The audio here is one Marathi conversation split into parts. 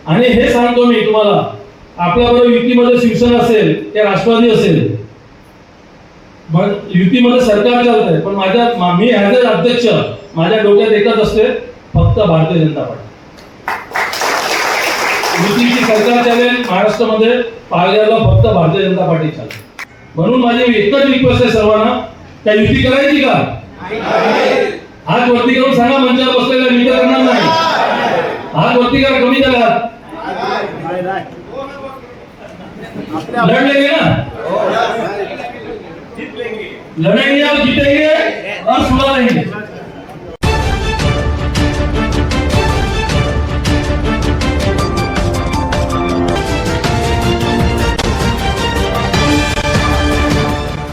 आणि हे सांगतो मी तुम्हाला, आपल्याबरोबर युतीमध्ये शिवसेना असेल या राष्ट्रवादी असेल, मग युतीमध्ये सरकार चालतंय, पण मी ॲज अ अध्यक्ष माझ्या डोक्यात एकच असते, फक्त भारतीय जनता पार्टी. युतीची सरकार चालेल महाराष्ट्रामध्ये, पालघरला फक्त भारतीय जनता पार्टी चालेल. म्हणून माझी एकच रिक्वेस्ट आहे सर्वांना, त्या युती करायची का? हात वरती करून सांगा, मंचावर बसलेल्या मी तर करणार नाही. हात वरती करा, कमी करा. लड़ लेंगे ना, लड़ेंगे और जीतेंगे और सुना लेंगे.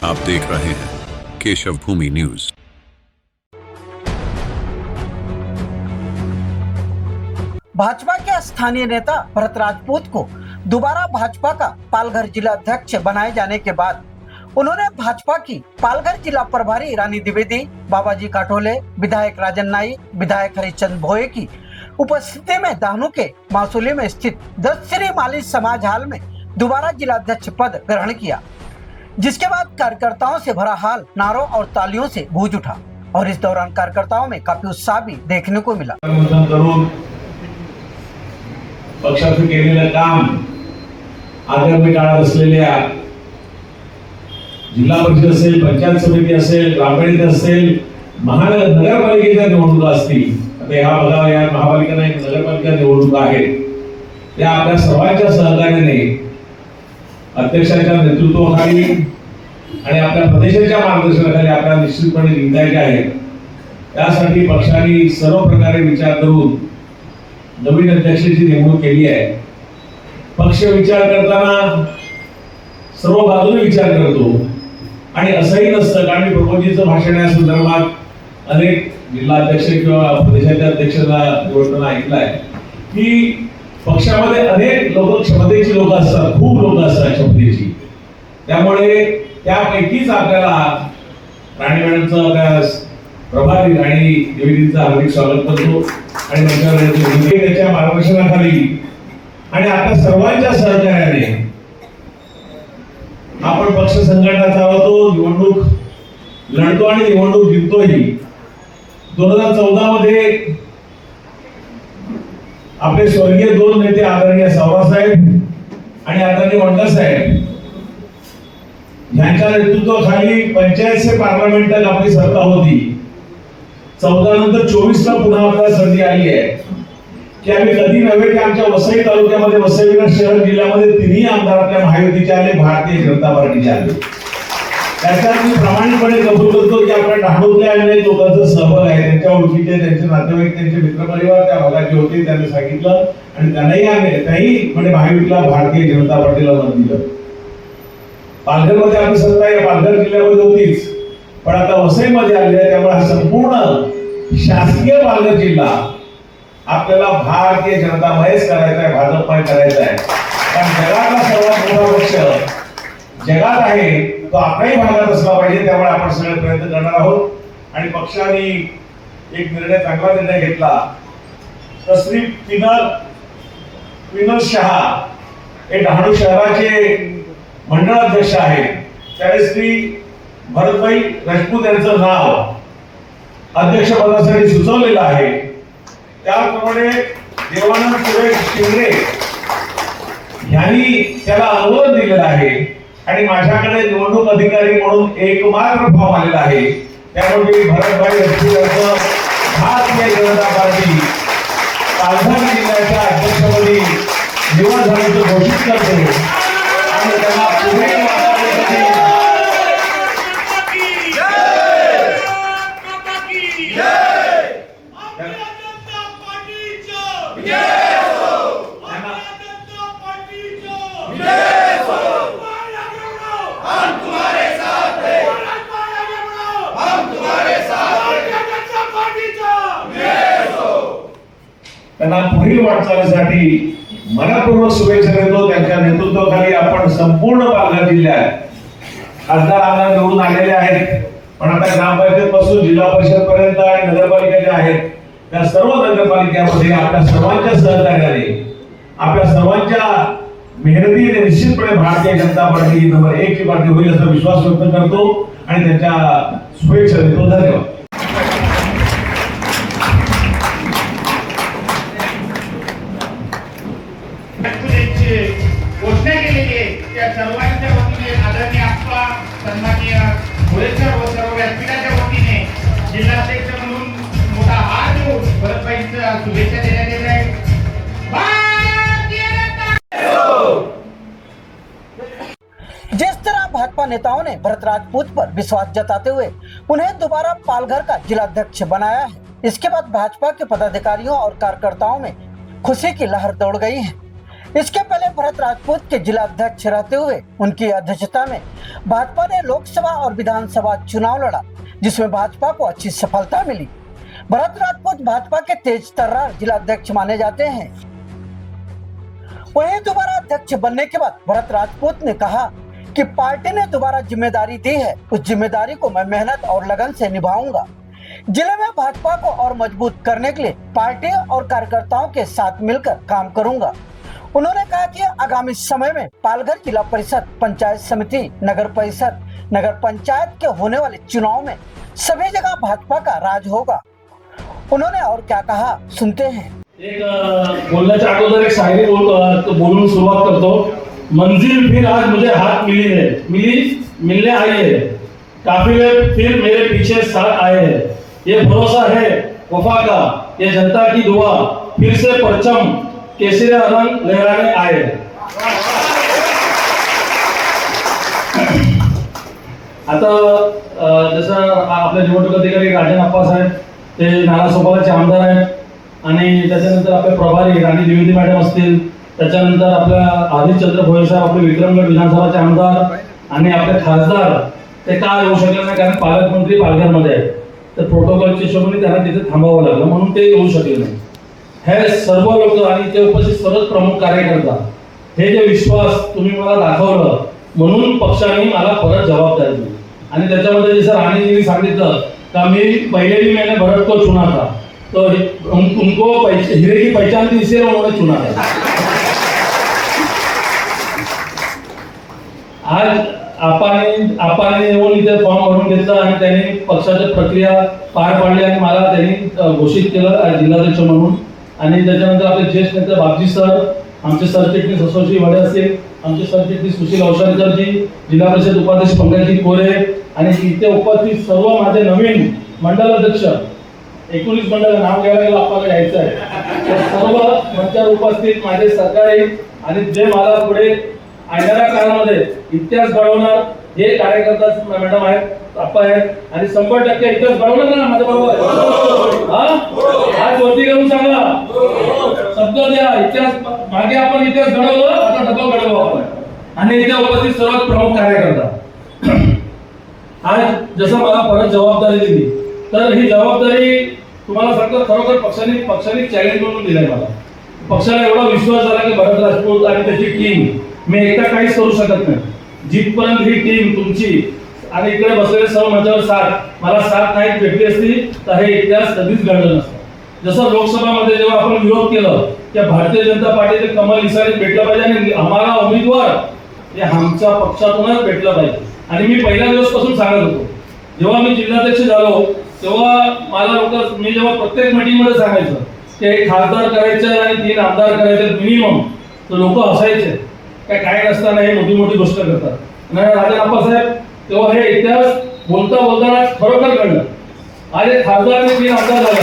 आप देख रहे हैं केशव भूमि न्यूज. भाजपा के स्थानीय नेता भरत राजपूत को दोबारा भाजपा का पालघर जिला अध्यक्ष बनाए जाने के बाद उन्होंने भाजपा की पालघर जिला प्रभारी रानी द्विवेदी, बाबाजी काठोले, विधायक राजन नाईक, विधायक हरिश्चंद्र भोये की उपस्थिति में दाहनू के मासूली में स्थित 10 श्री माली समाज हाल में दोबारा जिला अध्यक्ष पद ग्रहण किया, जिसके बाद कार्यकर्ताओं से भरा हाल नारों और तालियों से गूंज उठा और इस दौरान कार्यकर्ताओं में काफी उत्साह भी देखने को मिला. पक्षाचं केलेलं काम आगामी काळात असलेल्या जिल्हा परिषद असेल, पंचायत समिती असेल, ग्रामपंचायत असेल, नगरपालिकेच्या निवडणुका असतील, आता या बघा या महापालिका नाही नगरपालिका निवडणुका आहेत, त्या आपल्या सर्वांच्या सहकार्याने अध्यक्षाच्या नेतृत्वाखाली आणि आपल्या प्रदेशाच्या मार्गदर्शनाखाली आपल्याला निश्चितपणे जिंकायचे आहेत. त्यासाठी पक्षाने सर्व प्रकारे विचार करून नवीन अध्यक्षाची नेमणूक केली आहे. पक्ष विचार करताना सर्व बाजूने विचार करतो आणि असंही नसतं, कारण मी प्रबोधीचं भाषण या संदर्भात अनेक जिल्हा अध्यक्ष किंवा प्रदेशाच्या अध्यक्षांना निवडताना ऐकलंय की पक्षामध्ये अनेक लोक क्षमतेची लोक असतात, खूप लोक असतात क्षमतेची. त्यामुळे त्यापैकीच आपल्याला राणी मॅडमचं प्रभारी राणी द्विवेदींचं हार्दिक स्वागत करतो आणि त्याच्या मार्गदर्शनाखाली आणि आता सर्वांच्या सहकार्याने आपण पक्ष संघटना चालवतो, निवडणूक लढतो आणि निवडणूक जिंकतोही. 2014 मध्ये आपले स्वर्गीय दोन नेते आदरणीय सावरासाहेब आणि आदरणीय वंडरसाहेब यांच्या नेतृत्वाखाली पंचायत से पार्लमेंट तक आपली सत्ता होती. 14 नंतर 24 ला पुन्हा आपल्याला संधी आली आहे की आम्ही कधी नव्हे की आमच्या वसई तालुक्यामध्ये, वसई विरार शहर जिल्ह्यामध्ये तिन्ही आमदार आपल्या महायुतीचे आले, भारतीय जनता पार्टीचे आले. त्याच्यात मी प्रामाणिकपणे कबूल करतो की आपल्या डहाणूतल्या अनेक लोकांचा सहभाग आहे, त्यांच्या ओळखीचे, त्यांचे नातेवाईक, त्यांचे मित्रपरिवार त्या भागाचे होते. त्यांनी सांगितलं आणि त्याही म्हणजे महायुतीला भारतीय जनता पार्टीला मत दिलं. पालघरमध्ये आपली सत्ता या पालघर जिल्ह्यामध्ये होतीच, पण आता वसईमध्ये आली आहे. त्यामुळे हा संपूर्ण शासकीय पालघर जिल्हा आपल्याला भारतीय जनतामयच करायचा आहे, भाजपमय करायचा आहे. कारण जगातला सर्वात मोठा पक्ष जगात आहे तो आपल्याही भागात असला पाहिजे. त्यामुळे आपण सगळे प्रयत्न करणार आहोत आणि पक्षाने एक चांगला निर्णय घेतला. तर श्री विनोद शहा हे डहाणू शहराचे मंडळ अध्यक्ष आहेत. त्यावेळेस श्री भरतभाई राजपूत यांचं नाव अध्यक्षपदासाठी सुचवलेलं आहे. त्याप्रमाणे देवानंद सुरेश शिंदे यांनी त्याला अनुमोदन दिलेलं आहे आणि माझ्याकडे निवडणूक अधिकारी म्हणून एकमात्र फॉर्म आलेला आहे. त्यामुळे मी भरतभाई राजपूत यांचं भारतीय जनता पार्टी पालघर जिल्ह्याच्या अध्यक्षपदी निवड झाल्याचं घोषित करतो आणि त्यांना पुढे त्यांना पुढील वाटचालीसाठी मनपूर्वक शुभेच्छा देतो. त्यांच्या नेतृत्वाखाली आपण संपूर्ण पालघर जिल्ह्यात खासदार आमदार निवडून आलेले आहेत, पण आता ग्रामपंचायत पासून जिल्हा परिषद पर्यंत आणि नगरपालिका ज्या आहेत त्या सर्व नगरपालिकेमध्ये आपल्या सर्वांच्या सहकार्याने आपल्या सर्वांच्या मेहनतीने निश्चितपणे भारतीय जनता पार्टी ही नंबर 1 ची पार्टी होईल असा विश्वास व्यक्त करतो आणि त्यांच्या शुभेच्छा देतो. धन्यवाद. घोषणा केलेली आहे त्या सर्वांच्या वतीने आदरणीय आप्पा सन्माननीय भोळेसर व सर्व व्यासपीठाच्या वतीने जिल्हाध्यक्ष म्हणून मोठा हात देऊन भरतभाईंच्या शुभेच्छा देण्यात येत आहे. जिस तरह भाजपा नेताओं ने भरत राजपूत पर विश्वास जताते हुए उन्हें दोबारा पालघर का जिलाध्यक्ष बनाया है, इसके बाद भाजपा के पदाधिकारियों और कार्यकर्ताओं में खुशी की लहर दौड़ गई है। इसके पहले भरत राजपूत के जिलाध्यक्ष रहते हुए उनकी अध्यक्षता में भाजपा ने लोकसभा और विधानसभा चुनाव लड़ा, जिसमें भाजपा को अच्छी सफलता मिली। भरत राजपूत भाजपा के तेज तर्रार जिलाध्यक्ष माने जाते हैं। वहीं दोबारा अध्यक्ष बनने के बाद भरत राजपूत ने कहा कि पार्टी ने दोबारा जिम्मेदारी दी है, उस जिम्मेदारी को मैं मेहनत और लगन से निभाऊंगा। जिले में भाजपा को और मजबूत करने के लिए पार्टी और कार्यकर्ताओं के साथ मिलकर काम करूंगा। उन्होंने कहा कि आगामी समय में पालघर जिला परिषद, पंचायत समिति, नगर परिषद, नगर पंचायत के होने वाले चुनाव में सभी जगह भाजपा का राज होगा। उन्होंने और क्या कहा, सुनते हैं। एक बोलण्याच्या अगोदर एक शायरी बोलून सुरुवात करतो. मंजिल फिर आज मुझे हाथ मिली है, मिलने आई है, काफिले फिर मेरे पीछे साथ आए हैं, ये भरोसा है वफा का, ये जनता की दुआ, फिर से परचम केसरिया रंग लहराने आए. आता जसं आपले निवडणूक अधिकारी राजन आप्पा साहेब ते नालासोपाराचे आमदार आहेत आणि त्याच्यानंतर आपले प्रभारी राणी द्विवेदी मॅडम असतील, त्याच्यानंतर आपल्या आदित्यचंद्र भोये साहेब आपले विक्रमगड विधानसभाचे आमदार आणि आपले खासदार ते का येऊ शकले नाही कारण पालकमंत्री पालघरमध्ये आहेत, तर प्रोटोकॉलच्या हिशोबाने त्यांना तिथे थांबावं लागलं म्हणून ते येऊ शकले नाही. हे सर्व लोक आणि ते उपस्थित सर्वच प्रमुख कार्यकर्ता हे जे विश्वास तुम्ही मला दाखवलं म्हणून पक्षाने मला परत जबाबदारी दिली आणि त्याच्यामध्ये जसं राणीजींनी सांगितलं का मी पहले भी मैंने भरत को चुना था तो उनको हीरे की पहचान थी इसलिए उन्होंने चुना था. आज आपाने येऊन इथे फॉर्म भरून घेतला आणि त्यांनी पक्षाची प्रक्रिया पार पाडली आणि मला त्यांनी घोषित केलं जिल्हाध्यक्ष म्हणून. आणि त्याच्यानंतर आपले ज्येष्ठ नेते बापजी सर, आमचे सरचिटणीस असोशी वडे असतील, आमचे सरचिटणीस सुशील अवशारकरजी, जिल्हा परिषद उपाध्यक्ष पंकजी कोरे आणि इथे उपस्थित सर्व माझे नवीन मंडल अध्यक्ष 19 मंडळ नाव घ्यायला गेलं आपल्याला यायचं आहे, सर्व मंचावर उपस्थित माझे सहकारी आणि जे मला पुढे येणाऱ्या काळामध्ये इतिहास घडवणार हे कार्यकर्ता मॅडम आहेत, आप्पा आहेत आणि 100% इतिहास घडवणार ना माझ्या बरोबर. आज वरती करून सांगा, शब्द द्या, इतिहास मागे आपण इतिहास घडवलं, आता डबल घडवू आपण. आणि इथे उपस्थित सर्वात प्रमुख कार्यकर्ता आज जसं मला परत जबाबदारी दिली तर ही जबाबदारी तुम्हाला सांगतो खरोखर पक्षाने चॅलेंज म्हणून दिलाय मला. पक्षाला एवढा विश्वास झाला की भरत राजपूत आणि त्याची टीम मी एकटा काहीच करू शकत नाही. जिथपर्यंत ही टीम तुमची आणि इकडे बसलेले सर्व माझ्यावर साथ मला साथ नाही भेटली असती तर हे इतिहास कधीच घडलं नसतं. जसं लोकसभामध्ये जेव्हा आपण विरोध केलं त्या भारतीय जनता पार्टीचे कमल इसारीत भेटलं पाहिजे आणि आम्हाला उमेदवार हे आमच्या पक्षातूनच भेटलं पाहिजे. आणि मी पहिल्या दिवसपासून सांगत होतो, जेव्हा मी जिल्हाध्यक्ष झालो तेव्हा मला लोक मी जेव्हा प्रत्येक मीटिंगमध्ये सांगायचं की एक खासदार करायचं आणि 3 आमदार करायचे मिनिमम, तर लोक हसायचे काय नसताना हे मोठी गोष्ट करतात. राजन आप्पा साहेब तेव्हा हे इतिहास बोलताना खरोखर घडलं. आज एक खासदार आणि 3 आमदार झाले.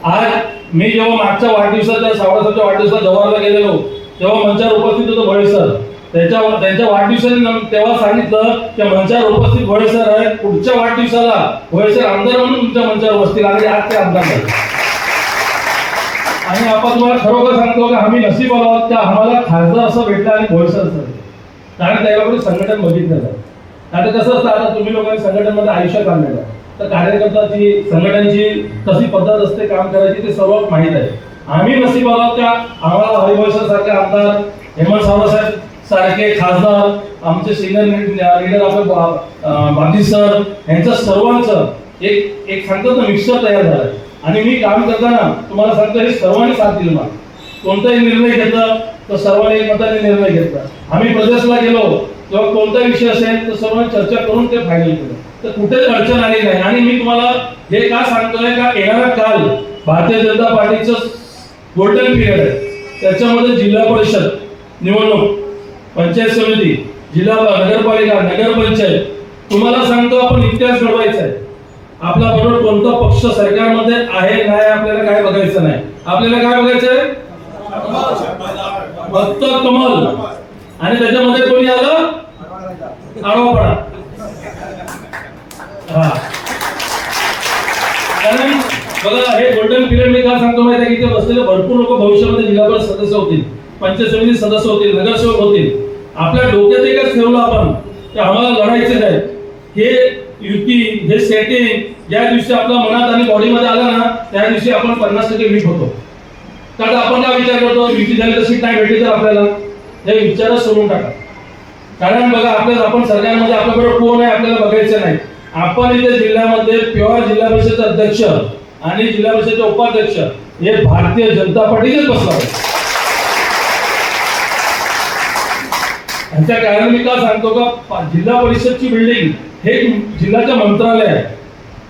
आज मी जेव्हा मागच्या वाढदिवसाच्या सावरासाहेबच्या वाढदिवसात जव्हारला गेलेलो तेव्हा मंचावर उपस्थित होतो भोळे सर. त्यांच्या वाढदिवसाने तेव्हा सांगितलं की मंचावर उपस्थित भोळे सर आहे, पुढच्या वाढदिवसाला भोळे सर आमदार म्हणून तुमच्या मंचावर बसतील आणि आज ते आमदार झाले. आणि आपण तुम्हाला खरोखर सांगतो की आम्ही नशीब आहोत की आम्हाला खासदार असं भेटला आणि भोळे सर असं, कारण त्याच्याकडे संघटन बघितलं जातं. आता कसं असतं, आता तुम्ही लोकांनी संघटनेमध्ये आयुष्य काढलेलं तर कार्यकर्त्याची संघटनेची कशी पद्धत असते काम करायची ते सर्व माहीत आहे. आम्ही नशीब आहोत त्या आम्हाला हरिभाऊ सर सारखे आमदार, हेमंत सावरसाहेब सारखे खासदार, आमचे सिनियर लीडर आपले बापजी सर यांचं सर्वांचं एक सांगतात ना मिक्सर तयार झालं. आणि मी काम करताना तुम्हाला सांगतो हे सर्वांनी साथ दिली मला. कोणताही निर्णय घेतला तर सर्वांनी एकमताने निर्णय घेतला. आम्ही प्रदेशला गेलो तेव्हा कोणताही विषय असेल तर सर्वांनी चर्चा करून ते फायनल केलं. तर कुठेच अडचण आली नाही. आणि मी तुम्हाला हे का सांगतोय का येणारा काल भारतीय जनता पार्टीचं गोल्डन पिरियड आहे. त्याच्यामध्ये जिल्हा परिषद निवडणूक, पंचायत समिती, जिल्हा नगरपालिका, नगरपंचायत, तुम्हाला सांगतो आपण इतिहास घडवायचा आहे. आपला बरोबर कोणता पक्ष सरकारमध्ये आहे नाही आपल्याला काय बघायचं नाही. आपल्याला काय बघायचंय फक्त कमल. आणि त्याच्यामध्ये कोणी आलं आडवापडा. हा कारण बघा हे गोल्डन पिरियड मी का सांगतो माहिती आहे की इथे बसलेले भरपूर लोक भविष्यामध्ये जिल्हा परिषद सदस्य होतील, पंचायत समिती सदस्य होतील, नगरसेवक होतील. आपल्या डोक्यात एकच ठेवलं आपण की आम्हाला लढायचं आहे. हे युती, हे सेटिंग ज्या दिवशी आपल्या मनात आणि बॉडीमध्ये आलं ना त्या दिवशी आपण 50% वीक होतो. कारण आपण काय विचार करतो युती झाली तर सीट नाही भेटली तर आपल्याला हे विचार सोडून टाका. कारण बघा आपल्याला आपण सरकारमध्ये आपल्याबरोबर कोण आहे आपल्याला बघायचं नाही. आपण इथे जिल्ह्यामध्ये प्युअर जिल्हा परिषद अध्यक्ष आणि जिल्हा परिषदेचे उपाध्यक्ष हे भारतीय जनता पार्टीचेच बसला आहे. ह्याच्या कारण मी का सांगतो का जिल्हा परिषदची बिल्डिंग हे जिल्ह्याचं मंत्रालय आहे.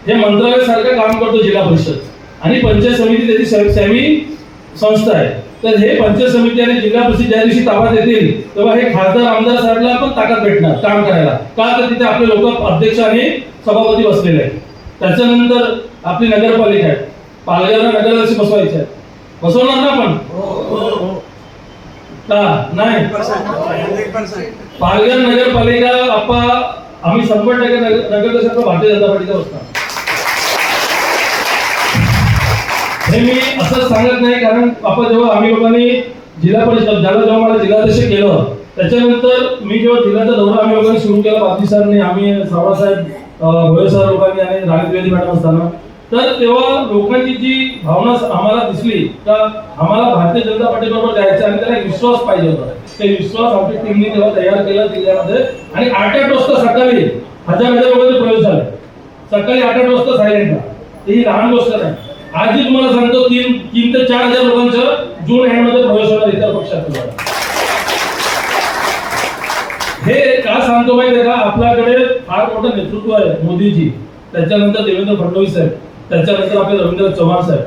हे मंत्रालय सारखं काम करतो जिल्हा परिषद. आणि पंचायत समिती त्याची सेमी संस्था आहे. तर हे पंचायत समिती आणि जिल्हा परिषद ज्या दिवशी ताब्यात येतील तेव्हा हे खासदार आमदार साहेबला पण ताकद भेटणार काम करायला. का तर तिथे आपले लोक अध्यक्ष आणि सभापती बसलेले आहेत. त्याच्यानंतर आपली नगरपालिका आहे. पालघरला नगराध्यक्ष बसवायचे आहे. बसवणार ना आपण का नाही. पालघर नगरपालिका आम्ही 100% नगराध्यक्ष भारतीय जनता पार्टीचा बसणार. हे मी असं सांगत नाही कारण आपण जेव्हा आम्ही लोकांनी जिल्हा परिषद जेव्हा मला जिल्हाध्यक्ष केलं त्याच्यानंतर मी जेव्हा जिल्ह्याचा दौरा आम्ही लोकांनी सुरू केला बापजी सरांनी, आम्ही सावळासाहेब भोये सर लोकांनी आणि राणी द्विवेदी मॅडम असताना, तर तेव्हा लोकांची जी भावना आम्हाला दिसली का आम्हाला भारतीय जनता पार्टी बरोबर जायचं आणि त्याला विश्वास पाहिजे होता. ते विश्वास आमच्या टीमने तेव्हा तयार केला जिल्ह्यामध्ये. आणि 8-8 वाजता सकाळी हजार लोकांचे प्रवेश झाले. सकाळी 8-8 वाजता सायलेंटला. ही लहान गोष्ट नाही. आजही तुम्हाला सांगतो 3 ते 4,000 लोकांचं जून एंडमध्ये प्रवेश होणार इतर पक्षात. हे का सांगतो माहिती का आपल्याकडे फार मोठं नेतृत्व आहे. मोदीजी, त्याच्यानंतर देवेंद्र फडणवीस साहेब, त्याच्यानंतर आपले रवींद्र चव्हाण साहेब.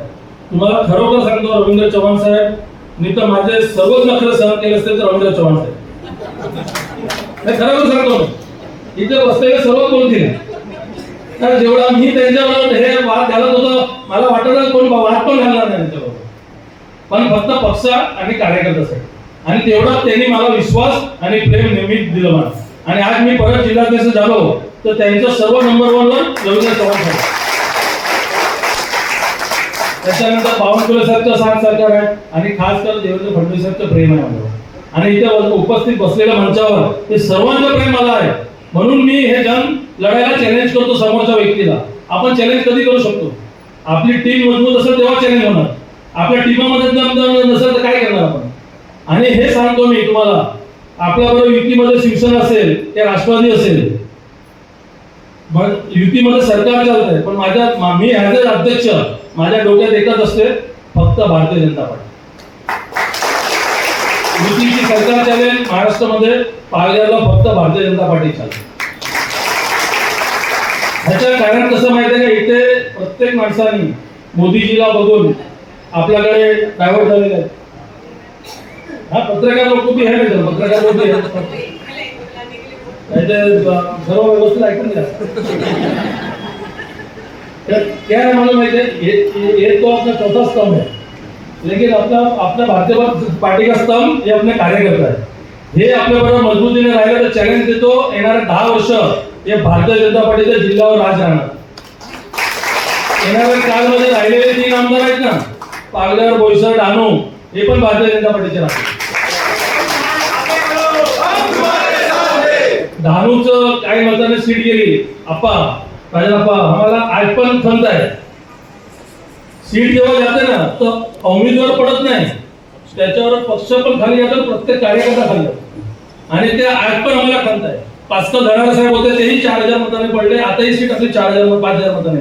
तुम्हाला खरोखर सांगतो रवींद्र चव्हाण साहेब मी तर माझे सर्वच नखरे सहन केले असते तर रवींद्र चव्हाण साहेब हे खरोखर सांगतो. इथे बसलेले सर्व बोलतील तर जेवढा मी त्यांच्यावर हे वाद घालत होतो मला वाटत कोण वाद पण घालणार नाही त्यांच्याबरोबर. पण फक्त पक्ष आणि कार्यकर्त्यासाठी. आणि तेवढा त्यांनी मला विश्वास आणि प्रेम नेहमीच दिलं मला. आणि आज मी परत जिल्हाध्यक्ष झालो तर त्यांचं सर्व नंबर 1 वर रवींद्र चव्हाण साहेब. त्याच्यानंतर बावनकुळे साहेबचा साथ सरकार आहे आणि खास कर देवेंद्र फडणवीस साहेबचं प्रेम आहे मला. आणि इथे उपस्थित बसलेल्या मंचावर ते सर्वांचं प्रेम मला आहे. म्हणून मी हे जन लढायला चॅलेंज करतो समोरच्या व्यक्तीला. आपण चॅलेंज कधी करू शकतो आपली टीम मजबूत असेल तेव्हा चॅलेंज होणार. आपल्या टीमामध्ये नसेल तर काय करणार आपण. आणि हे सांगतो मी तुम्हाला आपल्याबरोबर युतीमध्ये शिवसेना असेल ते राष्ट्रवादी असेल युतीमध्ये सरकार चालतंय पण मी ऍज अ अध्यक्ष माझ्या डोक्यात एकच असते फक्त भारतीय जनता पार्टी. युतीची सरकार चालेल महाराष्ट्रामध्ये पालघरला फक्त भारतीय जनता पार्टी चालेल. ह्याचं कारण कसं माहिती आहे का इथे प्रत्येक माणसाने मोदीजीला बघून आपल्याकडे डायव्हर्ट झालेले आहेत. हा पत्रकार लोक बी आहे ना पत्रकार लोक सर्व व्यवस्थित ऐकून घ्या. क्या है मालूम है ये तो अपना चौथा स्तंभ है लेकिन अपना भारतीय पार्टी का स्तंभ ये अपने कार्यकर्ता है. हे आपल्याबरोबर मजबूतीने राहिलं तर चॅलेंज देतो येणाऱ्या 10 वर्ष हे भारतीय जनता पार्टीच्या जिल्ह्यावर राज राहणार. येणाऱ्या काळमध्ये राहिलेले 3 आमदार आहेत ना पालघर, बोईसर, डहाणू हे पण भारतीय जनता पार्टीचे राहतील. डहाणूचं काही मताने सीट गेली राजाप्पा आम्हाला आज पण खंत आहे. सीट जेव्हा जाते ना तर उमेदवार पडत नाही त्याच्यावर पक्ष पण खाली जातो प्रत्येक कार्यकर्ता खाली जातो. आणि ते आज पण आम्हाला खंत आहे. पाचका धडाडा साहेब होते तेही 4,000 मताने पडले. आताही सीट आपली 4,000 5,000 मताने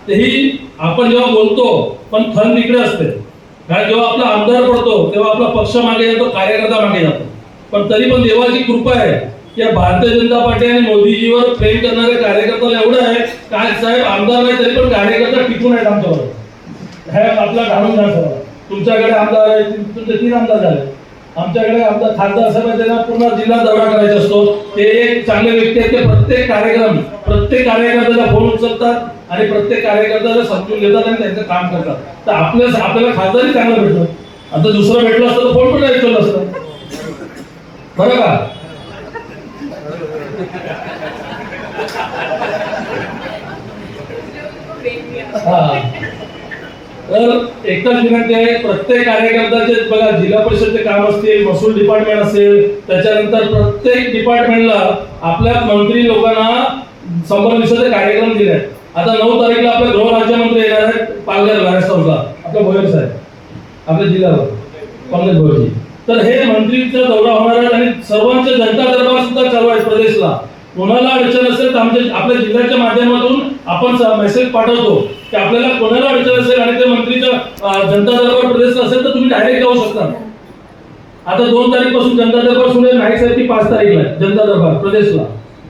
तेही आपण जेव्हा बोलतो पण थंड इकडे असते, कारण जेव्हा आपला आमदार पडतो तेव्हा आपला पक्ष मागे जातो, कार्यकर्ता मागे जातो. पण तरी पण देवाची कृपा आहे की भारतीय जनता पार्टी आणि मोदीजीवर प्रेम करणारे कार्यकर्त्याला एवढं आहे, काय साहेब आमदार नाही तरी पण कार्यकर्ता टिकून आहेत आमच्यावर. हे आपला घालून घ्या सर. तुमच्याकडे आमदार आहे, तुमचे 3 आमदार झाले. आमच्याकडे आमदार खासदार साहेब आहे, त्यांना पूर्ण जिल्हा दौरा करायचा असतो. ते एक चांगले व्यक्ती आहेत, ते प्रत्येक कार्यकर्त्याचा फोन उचलतात आणि प्रत्येक कार्यकर्त्याला समजून घेतात आणि त्यांचं काम करतात. तर आपल्याला खासदारही चांगलं भेटलं. आता दुसरं भेटलं असतं तर फोन पण नाही उचललं असतं, बरं का? तर एकच विनंती आहे, प्रत्येक कार्यकर्त्याचे बघा, जिल्हा परिषदचे काम असतील, महसूल डिपार्टमेंट असेल, त्याच्यानंतर प्रत्येक डिपार्टमेंटला आपल्या मंत्री लोकांना संबंधित कार्यक्रम दिले आहेत. आता 9 तारीखला आपले गृहराज्यमंत्री येणार आहेत पालघर महाराष्ट्राला, आपले भोयर साहेब आपल्या जिल्ह्यावर काँग्रेस भोयरजी. तर हे मंत्रीचा दौरा होणार आहे आणि सर्वांचे जनता दरबार सुद्धा चालू आहे प्रदेशला. कोणाला अडचण असेल तर आपल्या जिल्ह्याच्या माध्यमातून आपण मेसेज पाठवतो की आपल्याला कोणाला अडचण असेल आणि ते मंत्रीचा जनता दरबार प्रदेशला असेल तर तुम्ही डायरेक्ट जाऊ शकता. आता 2 तारीखपासून जनता दरबार सुरू आहे, नाही साहेब ती 5 तारीखला आहे जनता दरबार प्रदेशला.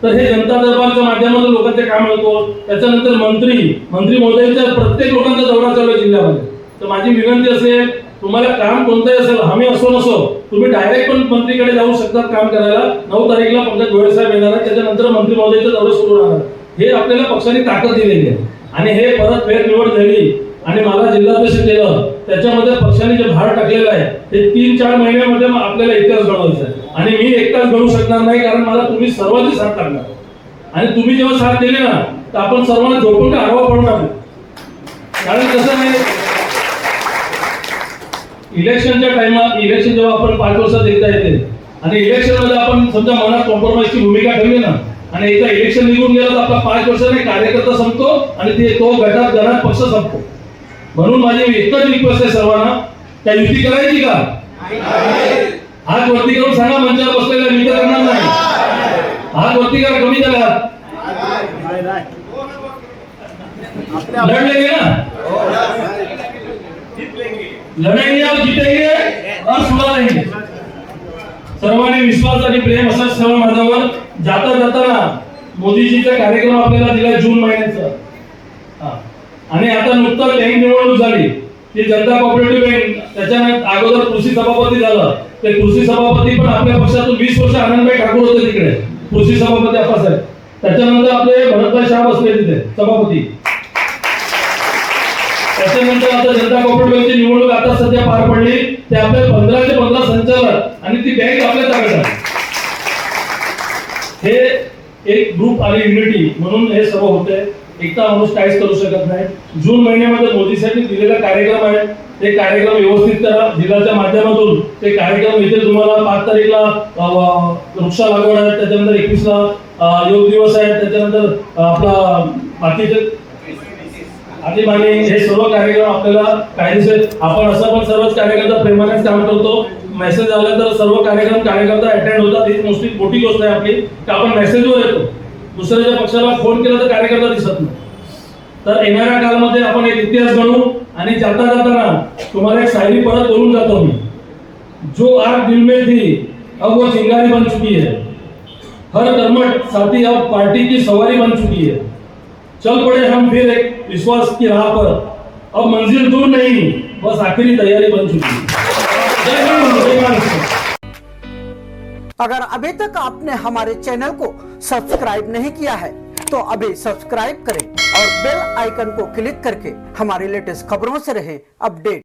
तर हे जनता दरबारच्या माध्यमातून लोकांचे काम होतो. त्याच्यानंतर मंत्री महोदयांच्या प्रत्येक लोकांचा दौरा चालू आहे जिल्ह्यामध्ये. तर माझी विनंती असेल, तुम्हाला काम कोणतंही असेल, हमी असो नसो, तुम्ही डायरेक्ट पण मंत्रीकडे जाऊ शकतात काम करायला. 9 तारीखला पंकज भोयर साहेब येणार आहेत, त्याच्यानंतर मंत्री महोदयांचा दौरा सुरू राहणार. हे आपल्याला पक्षाने ताकद दिलेली आहे आणि हे परत फेरनिवड झाली आणि मला जिल्हाध्यक्ष केलं, त्याच्यामध्ये पक्षाने जे भार टाकलेलं आहे ते 3-4 महिन्यामध्ये आपल्याला इतिहास घडवायचा आहे. आणि मी एकटाच घडू शकणार नाही, कारण मला तुम्ही सर्वांची साथ लागणार आणि तुम्ही जेव्हा साथ दिली ना तर आपण सर्वांना झोपून का हरवा पडणार. कारण कसं नाही, इलेक्शनच्या टाइमात इलेक्शन जेव्हा आपण 5 वर्षात एकदा येते आणि इलेक्शन मध्ये आपण समजा मनात कॉम्प्रोमाइजची भूमिका ठेवली ना आणि एकदा इलेक्शन निघून गेलं तर आपला 5 वर्षाने कार्यकर्ता संपतो आणि तो गटात पक्ष संपतो. म्हणून माझी एकच रिक्वेस्ट आहे सर्वांना, त्या युती करायची का? हात वरती करून सांगा, मंचावर बसलेल्या मी तर करणार नाही. हात वरती करा, कमी झाला लढलेंगे ना, लढेंगे और जीतेंगे और सुधारेंगे. सर्वांनी विश्वास आणि प्रेम असाच ठेवा माझ्यावर. जाताना मोदीजीचा कार्यक्रम आपल्याला दिला जून महिन्याचा आणि आता नुकताच बँक निवडणूक झाली, ती जनता कोऑपरेटिव्ह बँक. त्याच्यानंतर अगोदर कृषी सभापती झालं, ते कृषी सभापती पण आपल्या पक्षातून 20 वर्ष आनंदभाई ठाकूर होते तिकडे कृषी सभापती अप्पासाहेब. त्याच्यानंतर आपले भरतभाई शाह बसले तिथे सभापती. त्याच्यानंतर आता जनता कोऑपरेटिव्ह बँकेची निवडणूक आता सध्या पार पडली, ते आपले 15चे 15 संचालक आणि ती बँक आपल्या ताब्यात आहे. हे एक ग्रुप आणि युनिटी म्हणून हे सर्व होते. एकटा माणूस काहीच करू शकत नाही. जून महिन्यामध्ये मोदी साहेबांनी दिलेला कार्यक्रम आहे, ते कार्यक्रम व्यवस्थित करा जिल्ह्याच्या माध्यमातून. ते कार्यक्रम इथे तुम्हाला 5 तारीखला वृक्ष लागवड आहे, त्याच्यानंतर 21ला योग दिवस आहे, त्याच्यानंतर आपला बाकीचे आदिबाणी, हे सर्व कार्यक्रम आपल्याला कायदेशीर. आपण असं पण सर्वच कार्यकर्ता प्रेमानेच काम करतो. मेसेज आला तर सर्व कार्यकर्ता अटेंड होतात. ही मोठी गोष्ट आहे आपली की आपण मेसेजवर येतो. दुसऱ्याच्या पक्षाला फोन केला तर कार्यकर्ता दिसत नाही. तर येणाऱ्या काळामध्ये आपण एक इतिहास घडवू आणि जाताना तुम्हाला एक शायरी परत बोलून जातो मी. जो आग दिल में थी अब वो चिंगारी बन चुकी है, हर कर्मठ साथी अब पार्टी की सवारी बन चुकी है. चल पड़े हम फिर एक विश्वास की राह पर, अब मंजिल दूर नहीं बस आखिरी तैयारी बन चुकी है. जय हिंद, जय महाराष्ट्र. अगर अभी तक आपने हमारे चैनल को सब्सक्राइब नहीं किया है तो अभी सब्सक्राइब करें और बेल आइकन को क्लिक करके हमारी लेटेस्ट खबरों से रहें अपडेट.